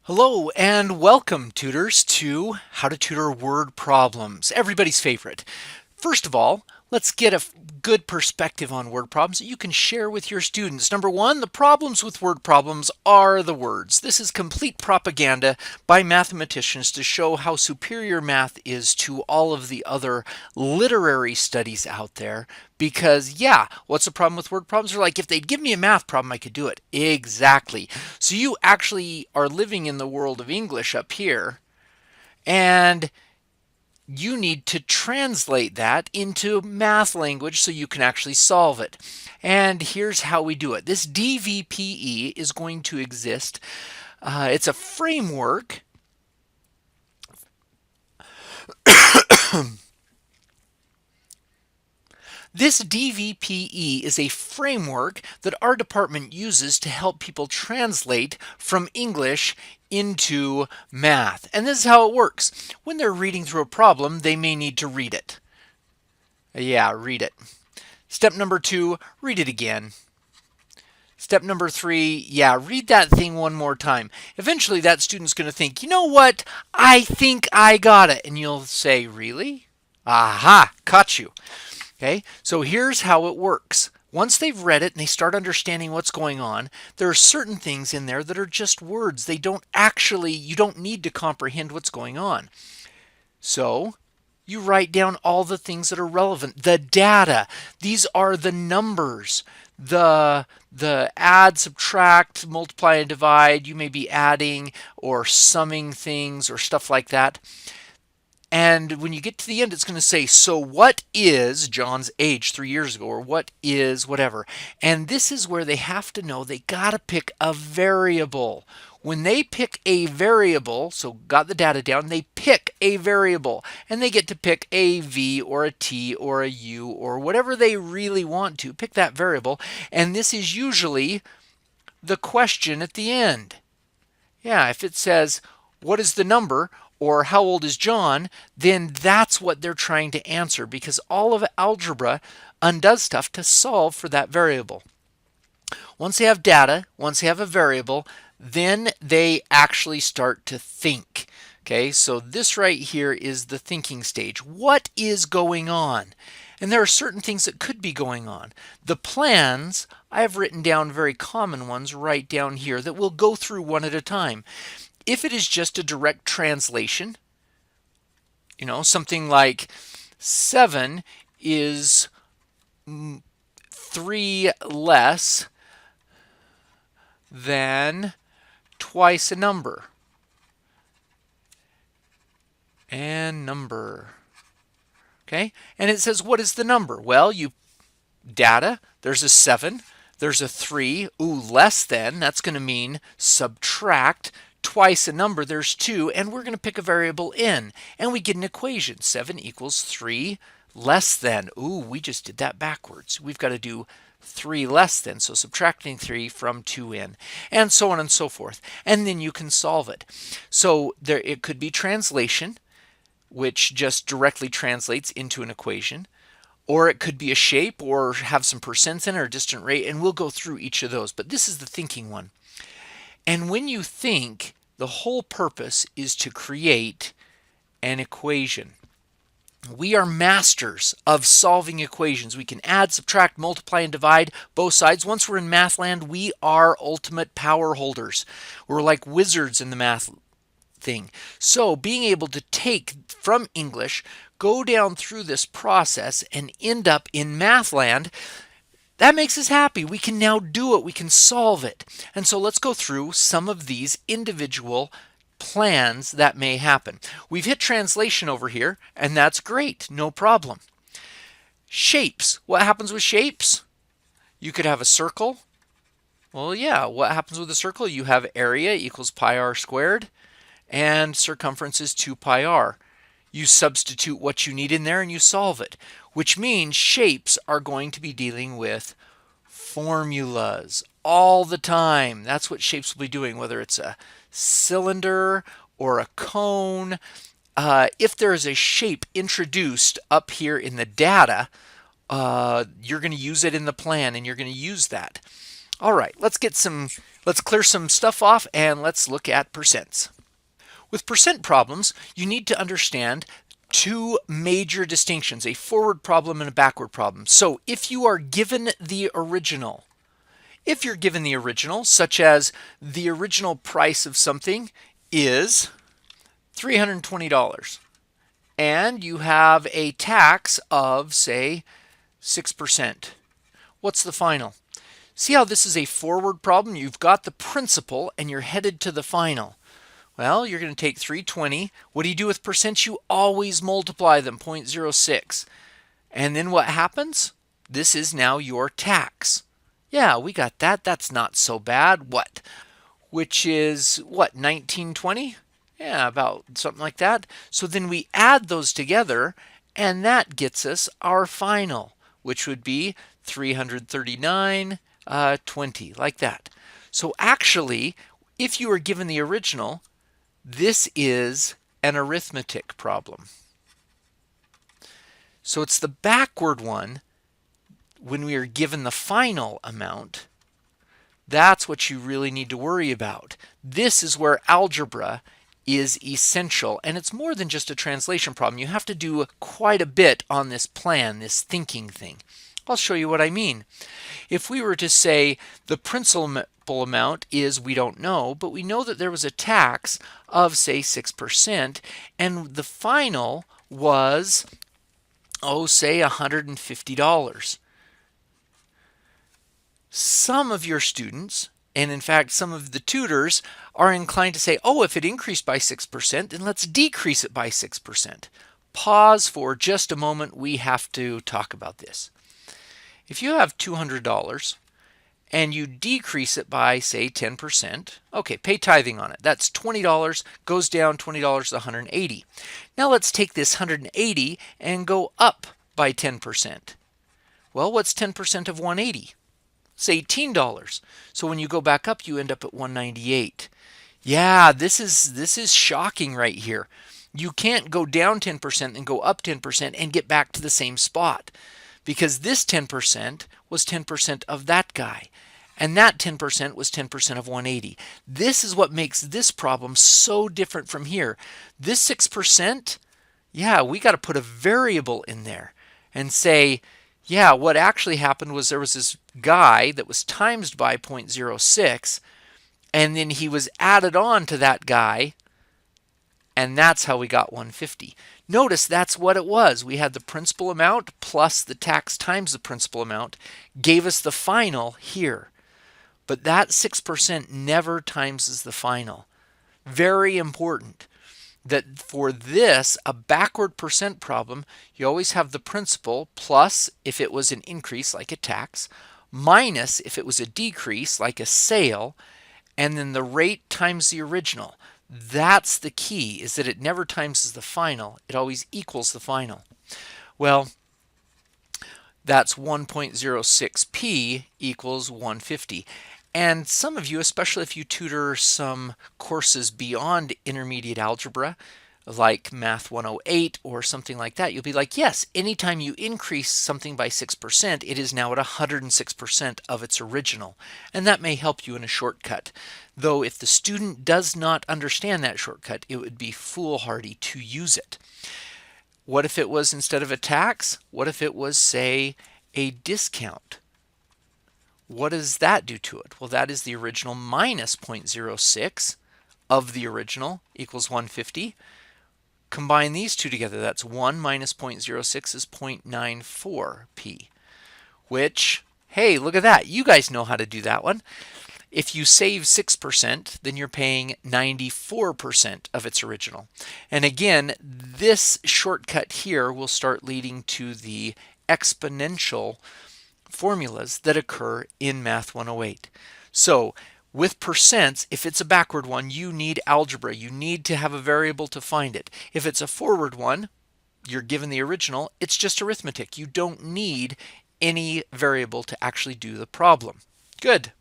Hello and welcome, tutors, to How to Tutor Word Problems, everybody's favorite. First of all, let's get a good perspective on word problems that you can share with your students. Number one, the problems with word problems are the words. This is complete propaganda by mathematicians to show how superior math is to all of the other literary studies out there. Because, yeah, what's the problem with word problems? They're like, if they'd give me a math problem, I could do it. Exactly. So you actually are living in the world of English up here, and you need to translate that into math language so you can actually solve it. And here's how we do it. This DVPE is going to exist. It's a framework. This DVPE is a framework that our department uses to help people translate from English into math. And this is how it works. When they're reading through a problem, they may need to read it. Yeah, read it. Step number 2, read it again. Step number 3, yeah, read that thing one more time. Eventually that student's going to think, you know what, I think I got it. And you'll say, really? Aha, caught you. Okay, so here's how it works. Once they've read it and they start understanding what's going on, there are certain things in there that are just words. They don't actually, you don't need to comprehend what's going on. So you write down all the things that are relevant. The data, these are the numbers. The add, subtract, multiply, and divide. You may be adding or summing things or stuff like that. And when you get to the end, it's going to say, so what is John's age 3 years ago, or what is whatever. And this is where they have to know they got to pick a variable. When they pick a variable, so got the data down, they pick a variable, and they get to pick a v or a t or a u or whatever they really want to. Pick that variable, and this is usually the question at the end. Yeah, if it says, what is the number, or how old is John, then that's what they're trying to answer, because all of algebra undoes stuff to solve for that variable. Once they have data, once they have a variable, then they actually start to think. Okay, so this right here is the thinking stage. What is going on? And there are certain things that could be going on. The plans, I have written down very common ones right down here that we'll go through one at a time. If it is just a direct translation, you know, something like 7 is 3 less than twice a number. And number. Okay, and it says, what is the number? Well, you data, there's a 7, there's a 3, ooh, less than, that's going to mean subtract twice a number, there's 2, and we're going to pick a variable n, and we get an equation. 7 equals 3 less than, ooh, we just did that backwards. We've got to do 3 less than, so subtracting 3 from 2n, and so on and so forth. And then you can solve it. So there, it could be translation, which just directly translates into an equation, or it could be a shape or have some percents in it or a distant rate, and we'll go through each of those. But this is the thinking one. And when you think, the whole purpose is to create an equation. We are masters of solving equations. We can add, subtract, multiply, and divide both sides. Once we're in math land, we are ultimate power holders. We're like wizards in the math thing. So being able to take from English, go down through this process, and end up in math land, that makes us happy. We can now do it. We can solve it. And so let's go through some of these individual plans that may happen. We've hit translation over here, and that's great. No problem. Shapes. What happens with shapes? You could have a circle. Well, yeah, what happens with a circle? You have area equals pi r squared, and circumference is 2 pi r. You substitute what you need in there and you solve it, which means shapes are going to be dealing with formulas all the time. That's what shapes will be doing, whether it's a cylinder or a cone. If there is a shape introduced up here in the data, you're going to use it in the plan, and you're going to use that. All right, let's clear some stuff off and let's look at percents. With percent problems, you need to understand two major distinctions, a forward problem and a backward problem. So if you are given the original, if you're given the original, such as the original price of something is $320, and you have a tax of, say, 6%, what's the final? See how this is a forward problem? You've got the principal and you're headed to the final. Well, you're going to take 320. What do you do with percents? You always multiply them, 0.06. And then what happens? This is now your tax. Yeah, we got that. That's not so bad. What? Which is what, 1920? Yeah, about something like that. So then we add those together and that gets us our final, which would be 339.20, like that. So actually, if you were given the original, this is an arithmetic problem. So it's the backward one when we are given the final amount. That's what you really need to worry about. This is where algebra is essential, and it's more than just a translation problem. You have to do quite a bit on this plan, this thinking thing. I'll show you what I mean. If we were to say the principal amount is, we don't know, but we know that there was a tax of, say, 6%, and the final was, say $150. Some of your students, and in fact some of the tutors, are inclined to say, if it increased by 6%, then let's decrease it by 6%. Pause for just a moment. We have to talk about this. If you have $200 and you decrease it by, say, 10%, okay, pay tithing on it. That's $20, goes down $20 to 180. Now let's take this 180 and go up by 10%. Well, what's 10% of 180? It's $18. So when you go back up, you end up at 198. Yeah, this is shocking right here. You can't go down 10% and go up 10% and get back to the same spot, because this 10% was 10% of that guy, and that 10% was 10% of 180. This is what makes this problem so different from here. This 6%, yeah, we got to put a variable in there and say, yeah, what actually happened was there was this guy that was times by 0.06, and then he was added on to that guy, and that's how we got 150. Notice that's what it was. We had the principal amount plus the tax times the principal amount gave us the final here. But that 6% never times the final. Very important that for this, a backward percent problem, you always have the principal plus if it was an increase like a tax, minus if it was a decrease like a sale, and then the rate times the original. That's the key, is that it never times the final. It always equals the final. Well, that's 1.06p equals 150. And some of you, especially if you tutor some courses beyond intermediate algebra, like Math 108 or something like that, you'll be like, yes, anytime you increase something by 6%, it is now at 106% of its original. And that may help you in a shortcut. Though if the student does not understand that shortcut, it would be foolhardy to use it. What if it was, instead of a tax, what if it was, say, a discount? What does that do to it? Well, that is the original minus 0.06 of the original equals 150. Combine these two together. That's 1 minus 0.06 is 0.94p, which, hey, look at that. You guys know how to do that one. If you save 6%, then you're paying 94% of its original. And again, this shortcut here will start leading to the exponential formulas that occur in Math 108. So with percents, if it's a backward one, you need algebra. You need to have a variable to find it. If it's a forward one, you're given the original, it's just arithmetic. You don't need any variable to actually do the problem. Good.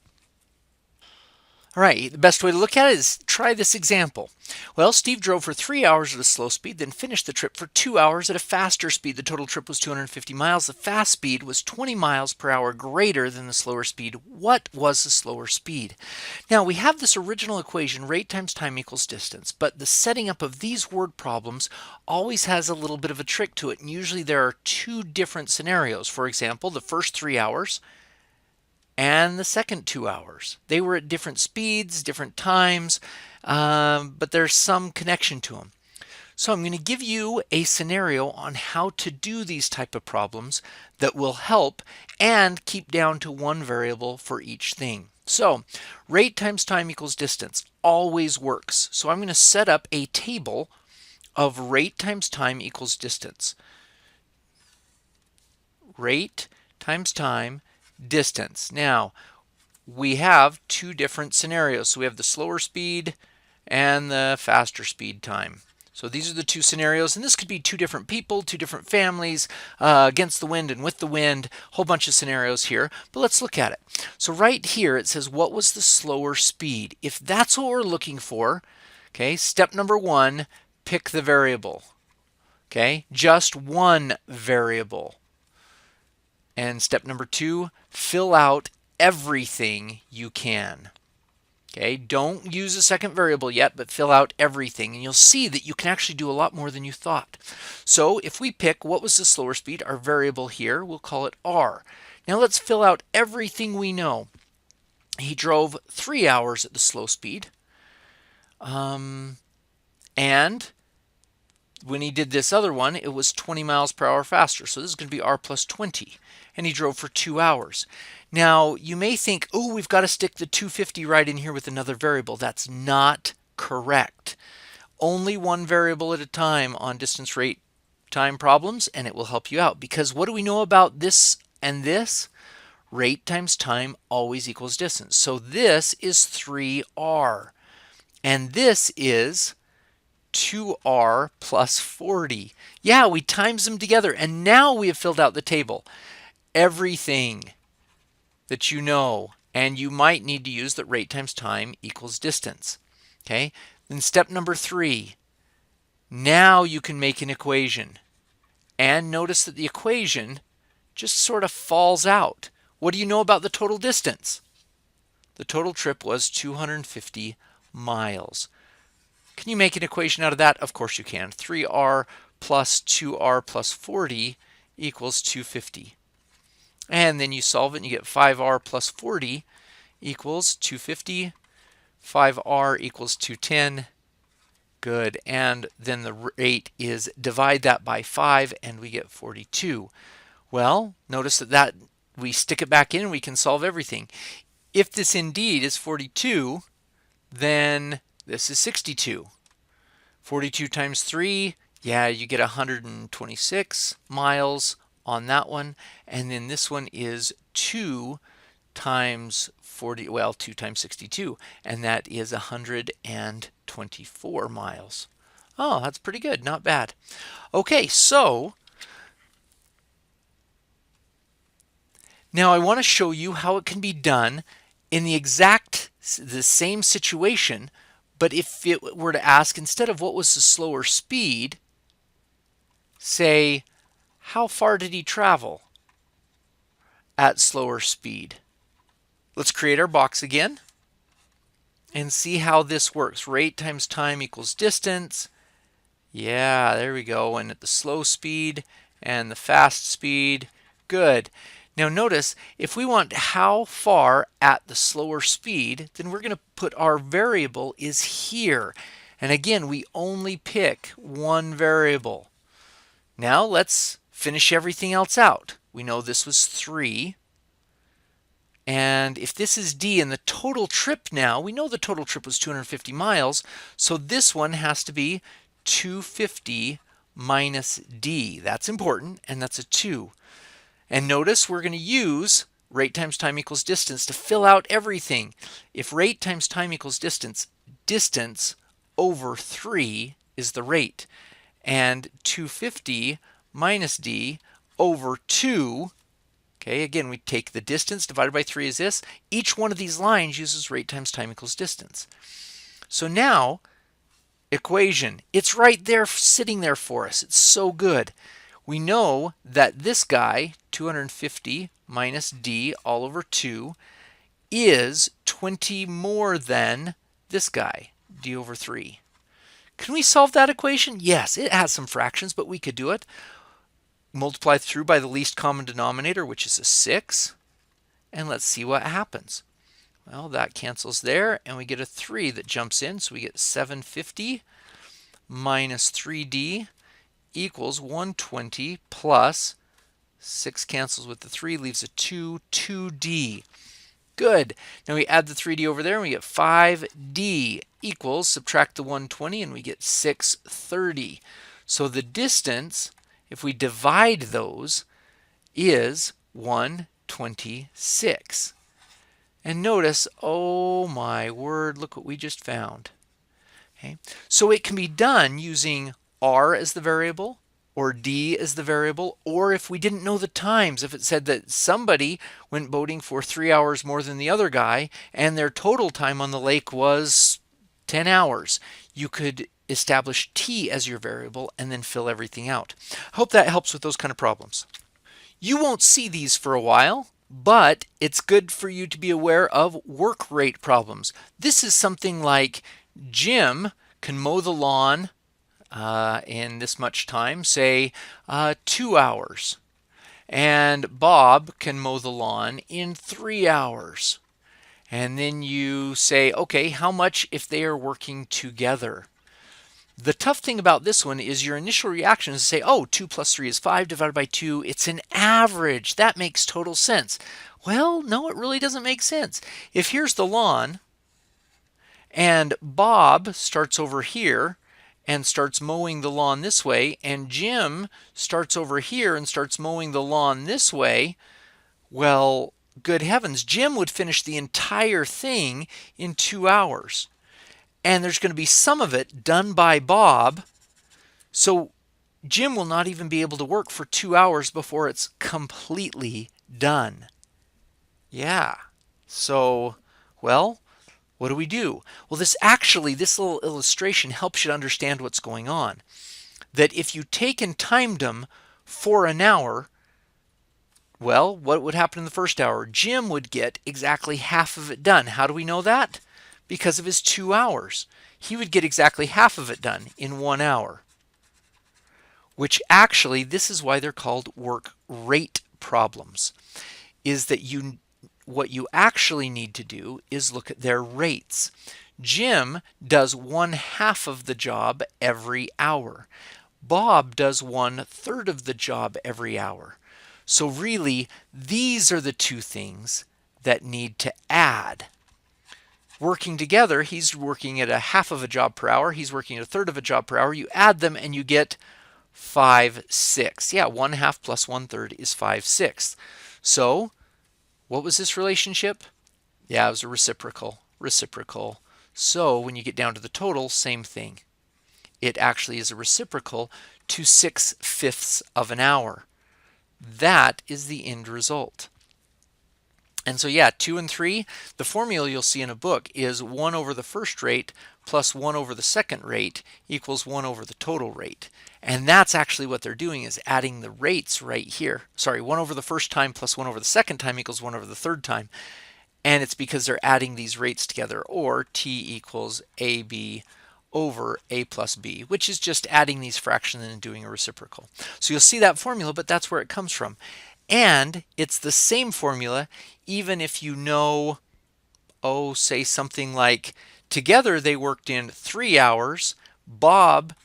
All right, the best way to look at it is try this example. Well, Steve drove for 3 hours at a slow speed, then finished the trip for 2 hours at a faster speed. The total trip was 250 miles. The fast speed was 20 miles per hour greater than the slower speed. What was the slower speed? Now, we have this original equation, rate times time equals distance, but the setting up of these word problems always has a little bit of a trick to it, and usually there are two different scenarios. For example, the first 3 hours and the second 2 hours. They were at different speeds, different times, but there's some connection to them. So I'm going to give you a scenario on how to do these type of problems that will help and keep down to one variable for each thing. So rate times time equals distance always works. So I'm going to set up a table of rate times time equals distance. Rate times time distance. Now, we have two different scenarios. So we have the slower speed and the faster speed time. So these are the two scenarios, and this could be two different people, two different families, against the wind and with the wind, a whole bunch of scenarios here, but let's look at it. So right here it says, what was the slower speed? If that's what we're looking for, okay, step number one, pick the variable. Okay, just one variable. And step number two, fill out everything you can. Okay, don't use a second variable yet, but fill out everything. And you'll see that you can actually do a lot more than you thought. So if we pick what was the slower speed, our variable here, we'll call it R. Now let's fill out everything we know. He drove 3 hours at the slow speed. And when he did this other one, it was 20 miles per hour faster. So this is going to be R plus 20. And he drove for 2 hours. Now, you may think, oh, we've got to stick the 250 right in here with another variable. That's not correct. Only one variable at a time on distance rate time problems, and it will help you out. Because what do we know about this and this? Rate times time always equals distance. So this is 3R. And this is 2R plus 40. Yeah, we times them together, and now we have filled out the table. Everything that you know, and you might need to use that rate times time equals distance. Okay, then step number 3, now you can make an equation. And notice that the equation just sort of falls out. What do you know about the total distance? The total trip was 250 miles. Can you make an equation out of that? Of course you can. 3R plus 2R plus 40 equals 250. And then you solve it and you get 5R plus 40 equals 250. 5R equals 210. Good. And then the rate is divide that by 5 and we get 42. Well, notice that we stick it back in and we can solve everything. If this indeed is 42, then this is 62. 42 times 3, yeah, you get 126 miles on that one. And then this one is 2 times 40, well, 2 times 62, and that is 124 miles. Oh, that's pretty good, not bad. Okay, so now I want to show you how it can be done in the same situation, but if it were to ask, instead of what was the slower speed, say, how far did he travel at slower speed? Let's create our box again and see how this works. Rate times time equals distance. Yeah, there we go. And at the slow speed and the fast speed. Good. Now notice, if we want how far at the slower speed, then we're going to put our variable is here. And again, we only pick one variable. Now let's finish everything else out. We know this was 3. And if this is D and the total trip now, we know the total trip was 250 miles. So this one has to be 250 minus D. That's important, and that's a 2. And notice we're going to use rate times time equals distance to fill out everything. If rate times time equals distance, distance over 3 is the rate. And 250 minus D over 2, Okay, again, we take the distance divided by 3 is this. Each one of these lines uses rate times time equals distance. So now, equation, it's right there sitting there for us. It's so good. We know that this guy, 250 minus d all over 2, is 20 more than this guy, d over 3. Can we solve that equation? Yes, it has some fractions, but we could do it. Multiply through by the least common denominator, which is a 6, and let's see what happens. Well, that cancels there, and we get a 3 that jumps in, so we get 750 minus 3d equals 120 plus 6 cancels with the 3, leaves a 2d. Good. Now we add the 3d over there, and we get 5d equals, subtract the 120, and we get 630. So the distance, if we divide those, is 126. And notice, oh my word, look what we just found. Okay. So it can be done using r as the variable, or d as the variable, or if we didn't know the times, if it said that somebody went boating for 3 hours more than the other guy, and their total time on the lake was 10 hours, you could establish t as your variable and then fill everything out. I hope that helps with those kind of problems. You won't see these for a while, but it's good for you to be aware of work rate problems. This is something like Jim can mow the lawn in this much time, say 2 hours, and Bob can mow the lawn in 3 hours. And then you say, okay, how much if they are working together? The tough thing about this one is your initial reaction is to say, oh, 2 plus 3 is 5 divided by 2. It's an average. That makes total sense. Well, no, it really doesn't make sense. If here's the lawn, and Bob starts over here and starts mowing the lawn this way, and Jim starts over here and starts mowing the lawn this way, well, good heavens, Jim would finish the entire thing in 2 hours. And there's going to be some of it done by Bob, so Jim will not even be able to work for 2 hours before it's completely done. Yeah, so, well, what do? Well, this little illustration helps you to understand what's going on. That if you take and timed them for an hour, well, what would happen in the first hour? Jim would get exactly half of it done. How do we know that? Because of his 2 hours. He would get exactly half of it done in 1 hour. Which actually, this is why they're called work rate problems, is that what you actually need to do is look at their rates. Jim does 1/2 of the job every hour. Bob does 1/3 of the job every hour. So really, these are the two things that need to add. Working together, he's working at 1/2 of a job per hour. He's working at 1/3 of a job per hour. You add them and you get 5/6. Yeah, 1/2 plus 1/3 is 5/6. So what was this relationship? Yeah, it was a reciprocal. So when you get down to the total, same thing. It actually is a reciprocal to 6/5 of an hour. That is the end result. And so yeah, 2 and 3, the formula you'll see in a book is 1 over the first rate plus 1 over the second rate equals 1 over the total rate. And that's actually what they're doing, is adding the rates right here. Sorry, 1 over the first time plus 1 over the second time equals 1 over the third time. And it's because they're adding these rates together, or t equals ab over a plus b, which is just adding these fractions and doing a reciprocal. So you'll see that formula, but that's where it comes from. And it's the same formula even if you know, oh, say something like together they worked in 3 hours. Bob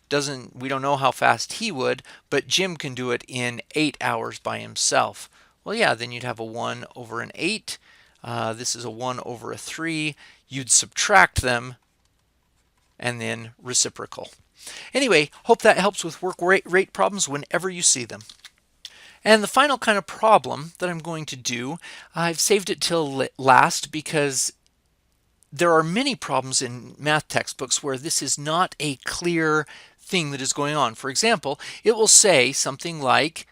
we don't know how fast he would, but Jim can do it in 8 hours by himself. Well, yeah, then you'd have a 1 over an 8. This is a 1 over a 3. You'd subtract them and then reciprocal. Anyway, hope that helps with work rate problems whenever you see them. And the final kind of problem that I'm going to do, I've saved it till last because there are many problems in math textbooks where this is not a clear thing that is going on. For example, it will say something like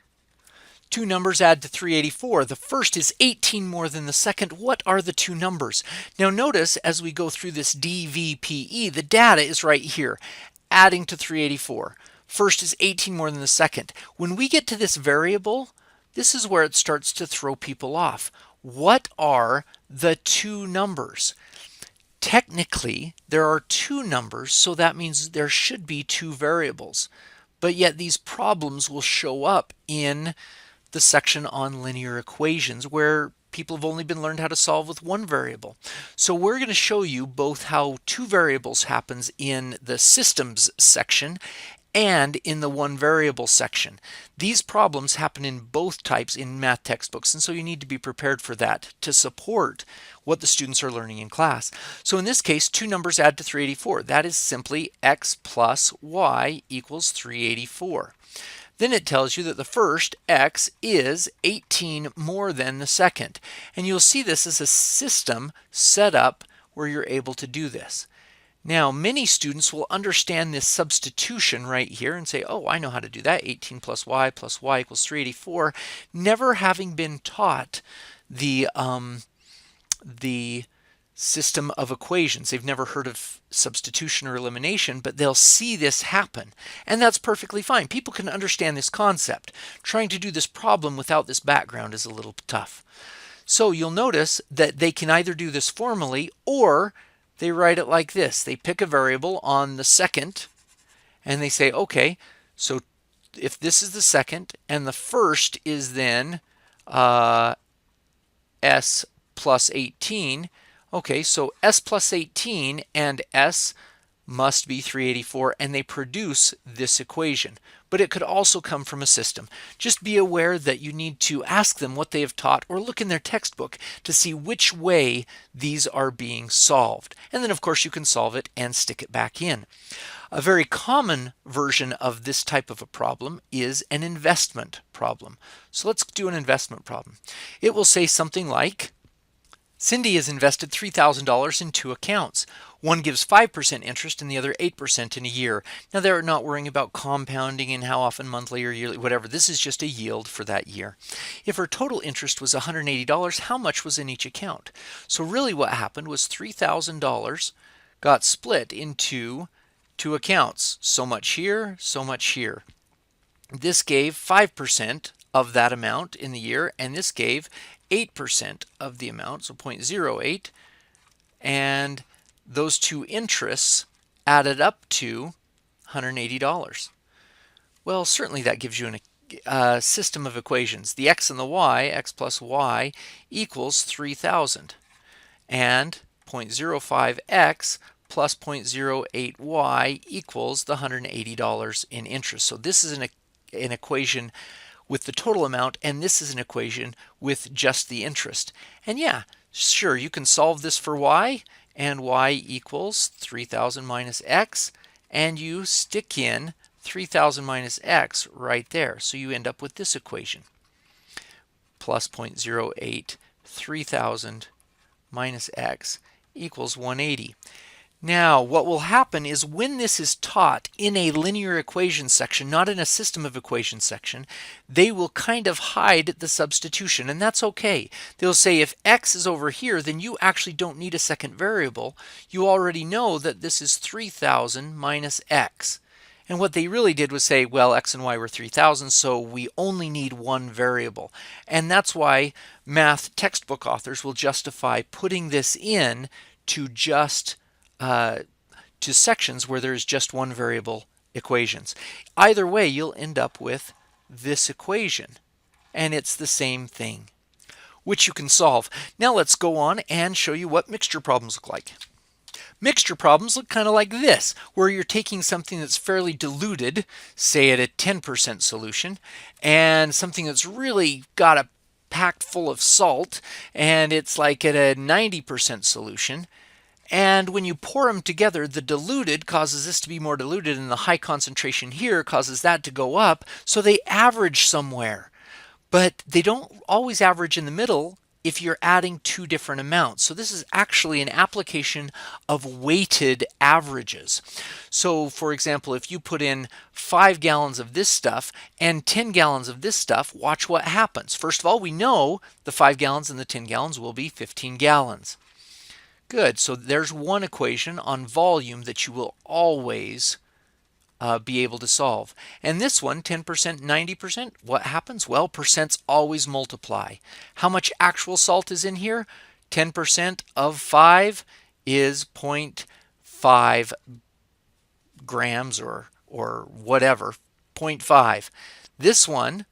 Two numbers add to 384. The first is 18 more than the second. What are the two numbers? Now notice as we go through this DVPE, the data is right here, adding to 384. First is 18 more than the second. When we get to this variable, this is where it starts to throw people off. What are the two numbers? Technically, there are two numbers, so that means there should be two variables. But yet these problems will show up in the section on linear equations where people have only been learned how to solve with one variable. So we're going to show you both how two variables happens in the systems section and in the one variable section. These problems happen in both types in math textbooks, and so you need to be prepared for that to support what the students are learning in class. So in this case, two numbers add to 384. That is simply x plus y equals 384. Then it tells you that the first, x, is 18 more than the second. And you'll see this as a system set up where you're able to do this. Now, many students will understand this substitution right here and say, oh, I know how to do that. 18 plus y equals 384, never having been taught the system of equations. They've never heard of substitution or elimination, but they'll see this happen. And that's perfectly fine. People can understand this concept. Trying to do this problem without this background is a little tough. So you'll notice that they can either do this formally or they write it like this. They pick a variable on the second and they say, okay, so if this is the second and the first is then s plus 18, okay, so s plus 18 and s must be 384, and they produce this equation. But it could also come from a system. Just be aware that you need to ask them what they have taught or look in their textbook to see which way these are being solved. And then of course you can solve it and stick it back in. A very common version of this type of a problem is an investment problem. So let's do an investment problem. It will say something like, Cindy has invested $3,000 in two accounts. One gives 5% interest and the other 8% in a year. Now they're not worrying about compounding and how often monthly or yearly, whatever. This is just a yield for that year. If her total interest was $180, how much was in each account? So really what happened was $3,000 got split into two accounts. So much here, so much here. This gave 5% of that amount in the year, and this gave 8% of the amount, so 0.08, and those two interests added up to $180. Well, certainly that gives you a system of equations. The x and the y, x plus y, equals 3,000, and 0.05x plus 0.08y equals the $180 in interest. So this is an equation with the total amount, and this is an equation with just the interest. And yeah, sure, you can solve this for y, and y equals 3,000 minus x, and you stick in 3,000 minus x right there. So you end up with this equation, plus 0.08, 3,000 minus x equals 180. Now, what will happen is when this is taught in a linear equation section, not in a system of equations section, they will kind of hide the substitution, and that's okay. They'll say if x is over here, then you actually don't need a second variable. You already know that this is 3,000 minus x. And what they really did was say, well, x and y were 3,000, so we only need one variable. And that's why math textbook authors will justify putting this in to just to sections where there's just one variable equations. Either way, you'll end up with this equation, and it's the same thing, which you can solve. Now let's go on and show you what mixture problems look like. Mixture problems look kind of like this, where you're taking something that's fairly diluted, say at a 10% solution, and something that's really got a packed full of salt, and it's like at a 90% solution. And when you pour them together, the diluted causes this to be more diluted, and the high concentration here causes that to go up, so they average somewhere. But they don't always average in the middle. if you're adding two different amounts. So this is actually an application of weighted averages. So for example, if you put in 5 gallons of this stuff and 10 gallons of this stuff, watch what happens. First of all, we know the 5 gallons and the 10 gallons will be 15 gallons. Good, so there's one equation on volume that you will always be able to solve. And this one, 10%, 90%, what happens? Well, percents always multiply. How much actual salt is in here? 10% of 5 is 0.5 grams or whatever, 0.5. This one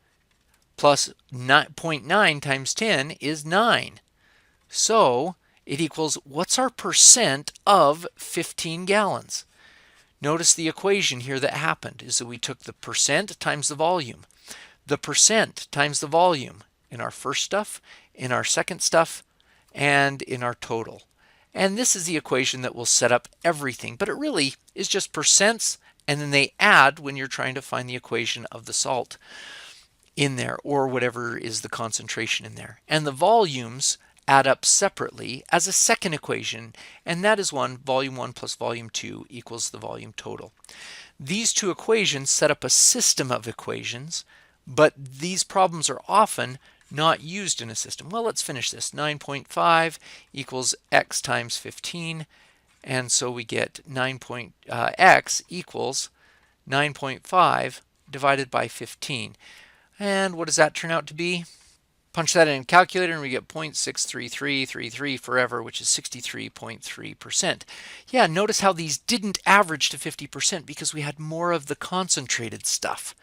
plus 0.9 times 10 is 9. So it equals, what's our percent of 15 gallons? Notice the equation here that happened is that we took the percent times the volume. The percent times the volume in our first stuff, in our second stuff, and in our total. And this is the equation that will set up everything, but it really is just percents, and then they add when you're trying to find the equation of the salt in there, or whatever is the concentration in there. And the volumes add up separately as a second equation, and that is volume 1 plus volume 2 equals the volume total. These two equations set up a system of equations, but these problems are often not used in a system. Well, let's finish this. 9.5 equals x times 15, and so we get x equals 9.5 divided by 15. And what does that turn out to be? Punch that in a calculator and we get 0.63333 forever, which is 63.3%. Yeah, notice how these didn't average to 50% because we had more of the concentrated stuff.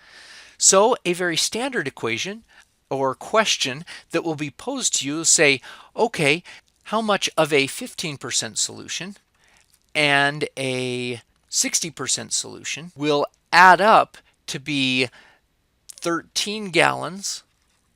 So a very standard equation or question that will be posed to you will say, okay, how much of a 15% solution and a 60% solution will add up to be 13 gallons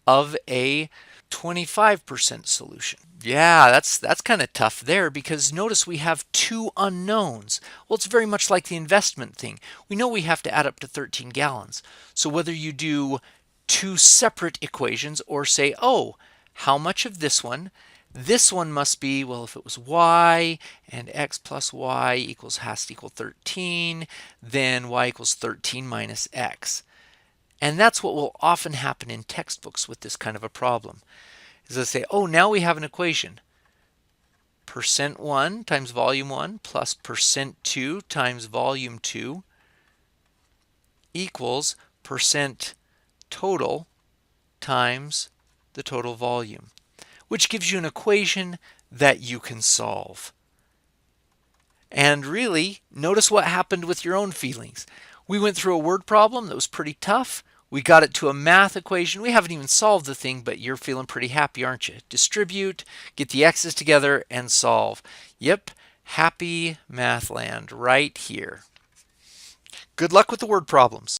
of a 25% solution? Yeah, that's kind of tough there because notice we have two unknowns. Well, it's very much like the investment thing. We know we have to add up to 13 gallons. So whether you do two separate equations or say, oh, how much of this one must be, well, if it was y and x plus y has to equal 13, then y equals 13 minus x. And that's what will often happen in textbooks with this kind of a problem. Is they say, oh, now we have an equation. Percent 1 times volume 1 plus percent 2 times volume 2 equals percent total times the total volume, which gives you an equation that you can solve. And really, notice what happened with your own feelings. We went through a word problem that was pretty tough. We got it to a math equation. We haven't even solved the thing, but you're feeling pretty happy, aren't you? Distribute, get the x's together, and solve. Yep, happy math land right here. Good luck with the word problems.